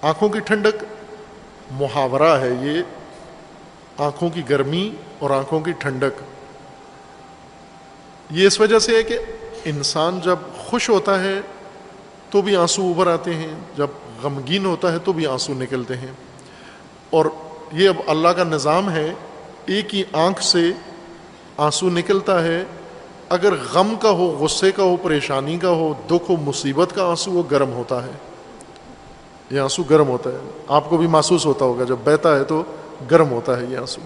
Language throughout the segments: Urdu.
آنکھوں کی ٹھنڈک محاورہ ہے یہ، آنکھوں کی گرمی اور آنکھوں کی ٹھنڈک، یہ اس وجہ سے ہے کہ انسان جب خوش ہوتا ہے تو بھی آنسو ابھر آتے ہیں، جب غمگین ہوتا ہے تو بھی آنسو نکلتے ہیں. اور یہ اب اللہ کا نظام ہے، ایک ہی آنکھ سے آنسو نکلتا ہے. اگر غم کا ہو، غصے کا ہو، پریشانی کا ہو، دکھ ہو، مصیبت کا آنسو، وہ گرم ہوتا ہے. یہ آنسو گرم ہوتا ہے، آپ کو بھی محسوس ہوتا ہوگا جب بہتا ہے تو گرم ہوتا ہے یہ آنسو.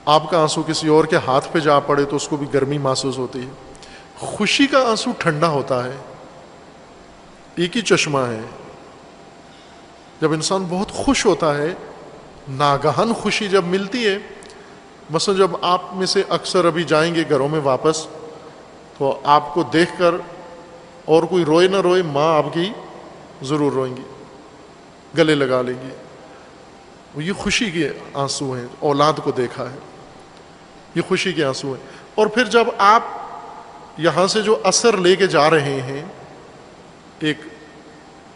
آپ کا آنسو کسی اور کے ہاتھ پہ جا پڑے تو اس کو بھی گرمی محسوس ہوتی ہے. خوشی کا آنسو ٹھنڈا ہوتا ہے، ایک ہی چشمہ ہے. جب انسان بہت خوش ہوتا ہے، ناگہان خوشی جب ملتی ہے، مثلا جب آپ میں سے اکثر ابھی جائیں گے گھروں میں واپس تو آپ کو دیکھ کر اور کوئی روئے نہ روئے، ماں آپ کی ضرور روئیں گی، گلے لگا لیں گی. یہ خوشی کے آنسو ہیں، اولاد کو دیکھا ہے، یہ خوشی کے آنسو ہیں. اور پھر جب آپ یہاں سے جو اثر لے کے جا رہے ہیں، ایک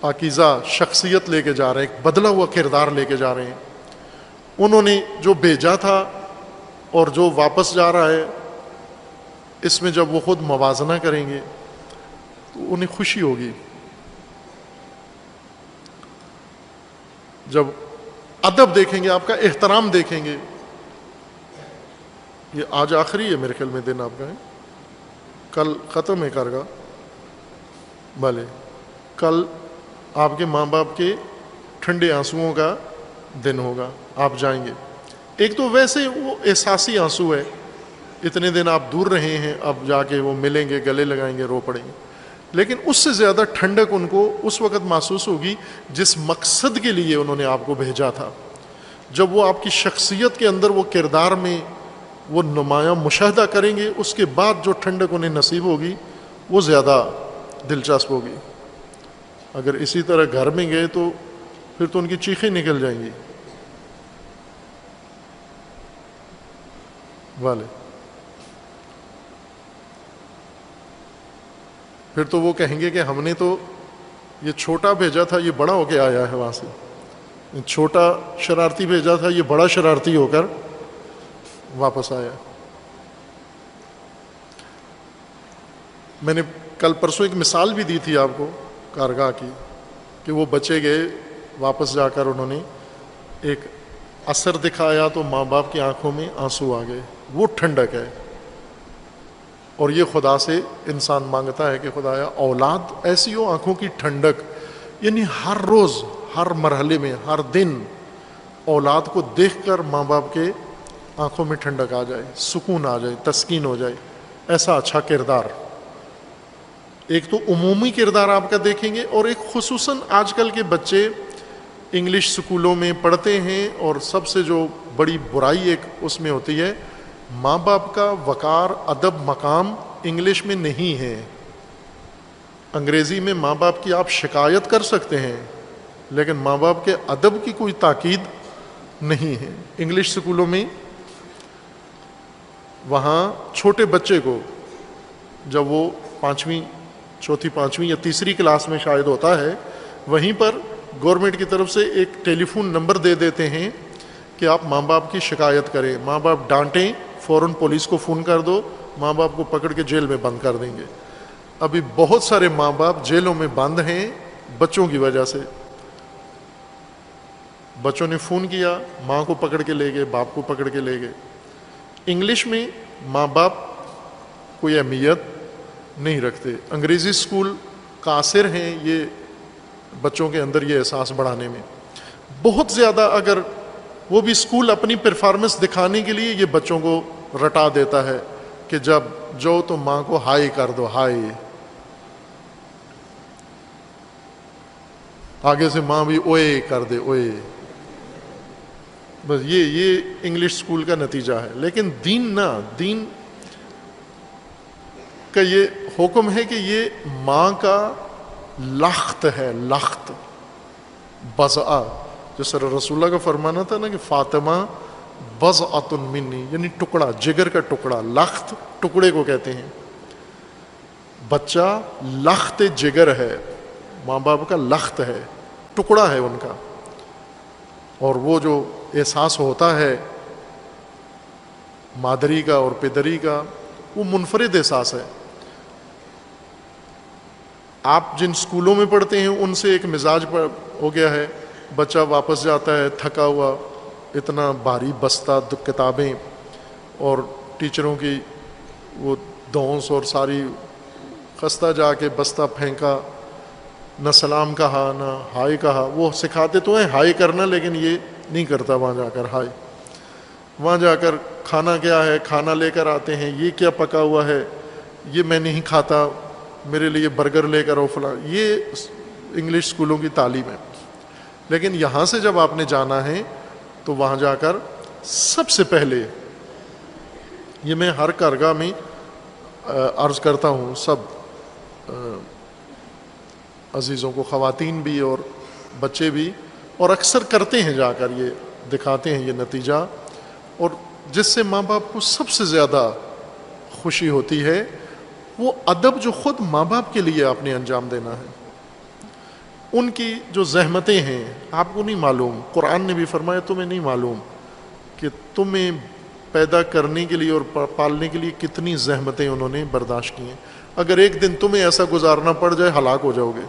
پاکیزہ شخصیت لے کے جا رہے ہیں، ایک بدلا ہوا کردار لے کے جا رہے ہیں. انہوں نے جو بھیجا تھا اور جو واپس جا رہا ہے، اس میں جب وہ خود موازنہ کریں گے تو انہیں خوشی ہوگی. جب ادب دیکھیں گے، آپ کا احترام دیکھیں گے. یہ آج آخری ہے میرے خیال میں دن آپ کا ہے، کل ختم ہے کارگاہ. بھلے کل آپ کے ماں باپ کے ٹھنڈے آنسوؤں کا دن ہوگا، آپ جائیں گے. ایک تو ویسے وہ احساسی آنسو ہے، اتنے دن آپ دور رہے ہیں، اب جا کے وہ ملیں گے، گلے لگائیں گے، رو پڑیں گے. لیکن اس سے زیادہ ٹھنڈک ان کو اس وقت محسوس ہوگی جس مقصد کے لیے انہوں نے آپ کو بھیجا تھا. جب وہ آپ کی شخصیت کے اندر وہ کردار میں وہ نمایاں مشاہدہ کریں گے، اس کے بعد جو ٹھنڈک انہیں نصیب ہوگی وہ زیادہ دلچسپ ہوگی. اگر اسی طرح گھر میں گئے تو پھر تو ان کی چیخیں نکل جائیں گی. والے پھر تو وہ کہیں گے کہ ہم نے تو یہ چھوٹا بھیجا تھا، یہ بڑا ہو کے آیا ہے وہاں سے. چھوٹا شرارتی بھیجا تھا، یہ بڑا شرارتی ہو کر واپس آیا. میں نے کل پرسوں ایک مثال بھی دی تھی آپ کو کارگاہ کی، کہ وہ بچے گئے واپس جا کر انہوں نے ایک اثر دکھایا تو ماں باپ کی آنکھوں میں آنسو آ گئے. وہ ٹھنڈک ہے. اور یہ خدا سے انسان مانگتا ہے کہ خدایا اولاد ایسی ہو، آنکھوں کی ٹھنڈک. یعنی ہر روز، ہر مرحلے میں، ہر دن اولاد کو دیکھ کر ماں باپ کے آنکھوں میں ٹھنڈک آ جائے، سکون آ جائے، تسکین ہو جائے. ایسا اچھا کردار. ایک تو عمومی کردار آپ کا دیکھیں گے، اور ایک خصوصاً آج کل کے بچے انگلش سکولوں میں پڑھتے ہیں، اور سب سے جو بڑی برائی ایک اس میں ہوتی ہے، ماں باپ کا وقار، ادب، مقام انگلش میں نہیں ہے. انگریزی میں ماں باپ کی آپ شکایت کر سکتے ہیں، لیکن ماں باپ کے ادب کی کوئی تاکید نہیں ہے. انگلش سکولوں میں وہاں چھوٹے بچے کو جب وہ چوتھی پانچویں یا تیسری کلاس میں شاید ہوتا ہے، وہیں پر گورنمنٹ کی طرف سے ایک ٹیلی فون نمبر دے دیتے ہیں کہ آپ ماں باپ کی شکایت کریں. ماں باپ ڈانٹیں، فوراً پولیس کو فون کر دو، ماں باپ کو پکڑ کے جیل میں بند کر دیں گے. ابھی بہت سارے ماں باپ جیلوں میں بند ہیں بچوں کی وجہ سے. بچوں نے فون کیا، ماں کو پکڑ کے لے گئے، باپ کو پکڑ کے لے گئے. انگلش میں ماں باپ کوئی اہمیت نہیں رکھتے. انگریزی اسکول قاصر ہیں یہ بچوں کے اندر یہ احساس بڑھانے میں. بہت زیادہ اگر وہ بھی اسکول اپنی پرفارمنس دکھانے کے لیے یہ بچوں کو رٹا دیتا ہے کہ جب جو تو ماں کو ہائی کر دو، ہائی. آگے سے ماں بھی اوئے کر دے، اوئے. بس یہ انگلش اسکول کا نتیجہ ہے. لیکن دین نہ، دین کا یہ حکم ہے کہ یہ ماں کا لخت ہے، لخت بضع. جیسے رسول اللہ کا فرمانا تھا نا کہ فاطمہ بضعۃ منی، یعنی ٹکڑا، جگر کا ٹکڑا. لخت ٹکڑے کو کہتے ہیں. بچہ لخت جگر ہے، ماں باپ کا لخت ہے. ٹکڑا ہے ان کا، اور وہ جو احساس ہوتا ہے مادری کا اور پدری کا، وہ منفرد احساس ہے۔ آپ جن اسکولوں میں پڑھتے ہیں ان سے ایک مزاج ہو گیا ہے، بچہ واپس جاتا ہے تھکا ہوا، اتنا بھاری بستہ کتابیں، اور ٹیچروں کی وہ دونس اور ساری خستہ، جا کے بستہ پھینکا، نہ سلام کہا نہ ہائے کہا۔ وہ سکھاتے تو ہیں ہائے کرنا، لیکن یہ نہیں کرتا وہاں جا کر ہائے۔ وہاں جا کر کھانا کیا ہے، کھانا لے کر آتے ہیں، یہ کیا پکا ہوا ہے، یہ میں نہیں کھاتا، میرے لیے برگر لے کر آؤ فلاں۔ یہ انگلش اسکولوں کی تعلیم ہے۔ لیکن یہاں سے جب آپ نے جانا ہے تو وہاں جا کر سب سے پہلے، یہ میں ہر کارگاہ میں عرض کرتا ہوں سب عزیزوں کو، خواتین بھی اور بچے بھی، اور اکثر کرتے ہیں جا کر، یہ دکھاتے ہیں یہ نتیجہ، اور جس سے ماں باپ کو سب سے زیادہ خوشی ہوتی ہے، وہ ادب جو خود ماں باپ کے لیے آپ نے انجام دینا ہے۔ ان کی جو زحمتیں ہیں آپ کو نہیں معلوم، قرآن نے بھی فرمایا تمہیں نہیں معلوم کہ تمہیں پیدا کرنے کے لیے اور پالنے کے لیے کتنی زحمتیں انہوں نے برداشت کی ہیں۔ اگر ایک دن تمہیں ایسا گزارنا پڑ جائے ہلاک ہو جاؤ گے،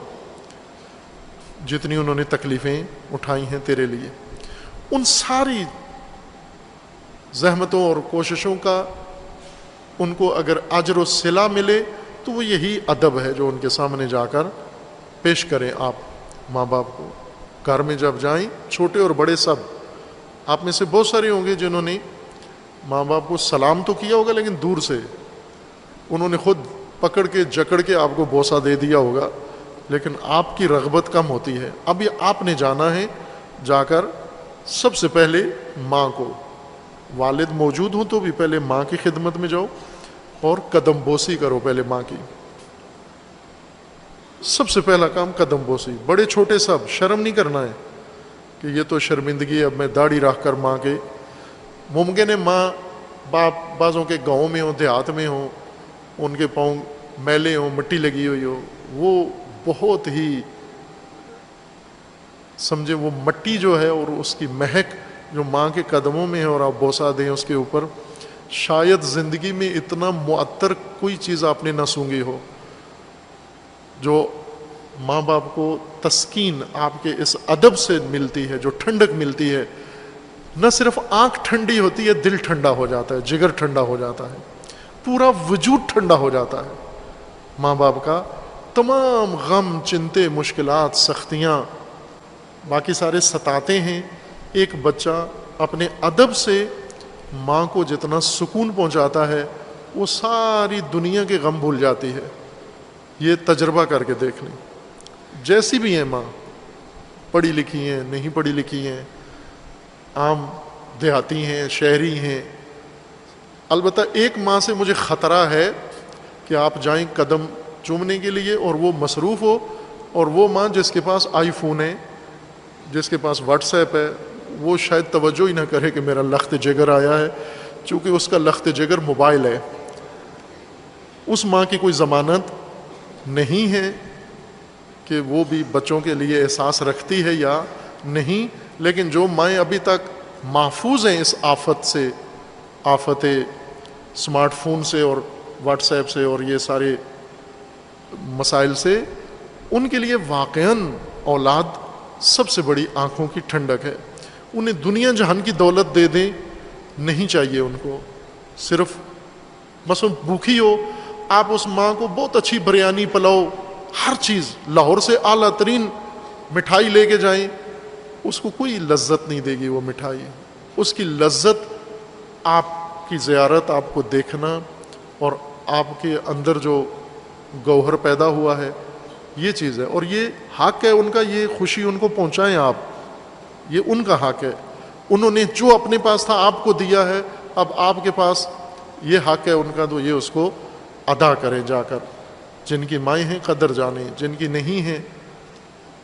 جتنی انہوں نے تکلیفیں اٹھائی ہیں تیرے لیے۔ ان ساری زحمتوں اور کوششوں کا ان کو اگر اجر و صلہ ملے تو وہ یہی ادب ہے جو ان کے سامنے جا کر پیش کریں آپ ماں باپ کو۔ گھر میں جب جائیں، چھوٹے اور بڑے سب، آپ میں سے بہت سارے ہوں گے جنہوں نے ماں باپ کو سلام تو کیا ہوگا، لیکن دور سے انہوں نے خود پکڑ کے جکڑ کے آپ کو بوسہ دے دیا ہوگا، لیکن آپ کی رغبت کم ہوتی ہے۔ اب یہ آپ نے جانا ہے، جا کر سب سے پہلے ماں کو، والد موجود ہوں تو بھی پہلے ماں کی خدمت میں جاؤ اور قدم بوسی کرو پہلے ماں کی۔ سب سے پہلا کام قدم بوسی، بڑے چھوٹے سب، شرم نہیں کرنا ہے کہ یہ تو شرمندگی، اب میں داڑھی رکھ کر ماں کے۔ ممکن ہے ماں باپ بعضوں کے گاؤں میں ہوں، دیہات میں ہوں، ان کے پاؤں میلے ہوں، مٹی لگی ہوئی ہو، وہ بہت ہی سمجھے وہ مٹی جو ہے اور اس کی مہک جو ماں کے قدموں میں ہے، اور آپ بوسہ دیں اس کے اوپر، شاید زندگی میں اتنا معطر کوئی چیز آپ نے نہ سونگی ہو جو ماں باپ کو تسکین آپ کے اس ادب سے ملتی ہے، جو ٹھنڈک ملتی ہے۔ نہ صرف آنکھ ٹھنڈی ہوتی ہے، دل ٹھنڈا ہو جاتا ہے، جگر ٹھنڈا ہو جاتا ہے، پورا وجود ٹھنڈا ہو جاتا ہے۔ ماں باپ کا تمام غم، چنتے، مشکلات، سختیاں، باقی سارے ستاتے ہیں۔ ایک بچہ اپنے ادب سے ماں کو جتنا سکون پہنچاتا ہے، وہ ساری دنیا کے غم بھول جاتی ہے۔ یہ تجربہ کر کے دیکھ لیں، جیسی بھی ہیں ماں، پڑھی لکھی ہیں، نہیں پڑھی لکھی ہیں، عام دیہاتی ہیں، شہری ہیں۔ البتہ ایک ماں سے مجھے خطرہ ہے کہ آپ جائیں قدم چومنے کے لیے اور وہ مصروف ہو، اور وہ ماں جس کے پاس آئی فون ہے، جس کے پاس واٹس ایپ ہے، وہ شاید توجہ ہی نہ کرے کہ میرا لخت جگر آیا ہے، چونکہ اس کا لخت جگر موبائل ہے۔ اس ماں کی کوئی ضمانت نہیں ہے کہ وہ بھی بچوں کے لیے احساس رکھتی ہے یا نہیں، لیکن جو مائیں ابھی تک محفوظ ہیں اس آفت سے، آفت اسمارٹ فون سے اور واٹس ایپ سے اور یہ سارے مسائل سے، ان کے لیے واقعاً اولاد سب سے بڑی آنکھوں کی ٹھنڈک ہے۔ انہیں دنیا جہان کی دولت دے دیں، نہیں چاہیے ان کو۔ صرف مثلا بھوکھی ہو، آپ اس ماں کو بہت اچھی بریانی، پلاؤ، ہر چیز لاہور سے اعلیٰ ترین مٹھائی لے کے جائیں، اس کو کوئی لذت نہیں دے گی وہ مٹھائی۔ اس کی لذت آپ کی زیارت، آپ کو دیکھنا، اور آپ کے اندر جو گوہر پیدا ہوا ہے، یہ چیز ہے۔ اور یہ حق ہے ان کا، یہ خوشی ان کو پہنچائیں آپ، یہ ان کا حق ہے۔ انہوں نے جو اپنے پاس تھا آپ کو دیا ہے، اب آپ کے پاس یہ حق ہے ان کا، تو یہ اس کو ادا کریں جا کر۔ جن کی مائیں ہیں قدر جانیں، جن کی نہیں ہیں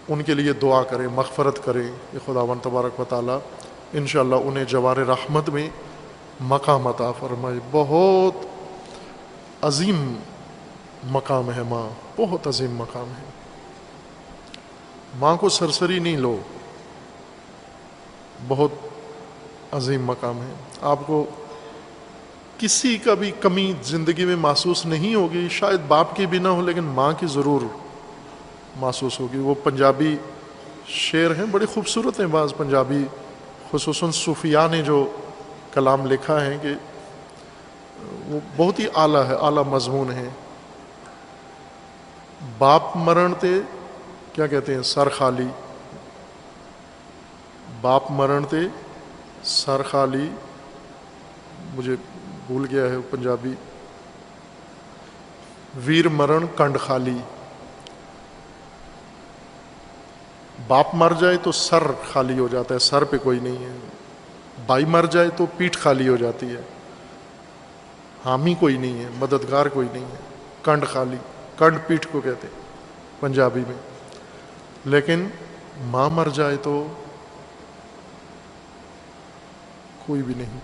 ان کے لیے دعا کریں، مغفرت کریں کہ خداوند تبارک و تعالیٰ انشاءاللہ انہیں جوار رحمت میں مقام عطا فرمائے۔ بہت عظیم مقام ہے ماں، بہت عظیم مقام ہے۔ ماں کو سرسری نہیں لو، بہت عظیم مقام ہے. آپ کو کسی کا بھی کمی زندگی میں محسوس نہیں ہوگی، شاید باپ کی بھی نہ ہو لیکن ماں کی ضرور محسوس ہوگی. وہ پنجابی شعر ہیں، بڑے خوبصورت ہیں. بعض پنجابی خصوصاً صوفیاء نے جو کلام لکھا ہے کہ وہ بہت ہی اعلیٰ ہے، اعلیٰ مضمون ہے. باپ مرن تے کیا کہتے ہیں، سر خالی. باپ مرن تے سر خالی، مجھے بھول گیا ہے پنجابی. ویر مرن کنڈ خالی. باپ مر جائے تو سر خالی ہو جاتا ہے، سر پہ کوئی نہیں ہے. بھائی مر جائے تو پیٹھ خالی ہو جاتی ہے، حامی کوئی نہیں ہے، مددگار کوئی نہیں ہے. کنڈ خالی، کنڈ پیٹھ کو کہتے ہیں پنجابی میں. لیکن ماں مر جائے تو کوئی بھی نہیں.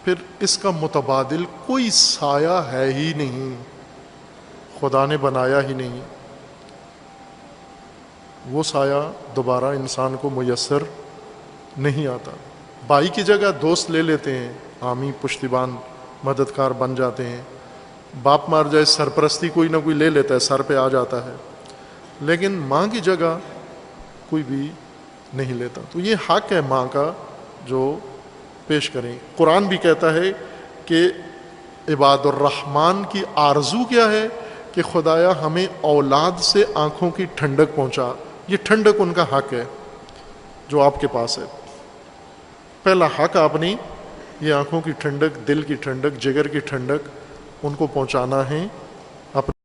پھر اس کا متبادل کوئی سایہ ہے ہی نہیں، خدا نے بنایا ہی نہیں. وہ سایہ دوبارہ انسان کو میسر نہیں آتا. بھائی کی جگہ دوست لے لیتے ہیں، حامی پشتیبان مددگار بن جاتے ہیں. باپ مر جائے سرپرستی کوئی نہ کوئی لے لیتا ہے، سر پہ آ جاتا ہے. لیکن ماں کی جگہ کوئی بھی نہیں لیتا. تو یہ حق ہے ماں کا جو پیش کریں. قرآن بھی کہتا ہے کہ عباد الرحمن کی آرزو کیا ہے کہ خدایا ہمیں اولاد سے آنکھوں کی ٹھنڈک پہنچا. یہ ٹھنڈک ان کا حق ہے جو آپ کے پاس ہے. پہلا حق آپ نے یہ آنکھوں کی ٹھنڈک، دل کی ٹھنڈک، جگر کی ٹھنڈک ان کو پہنچانا ہے.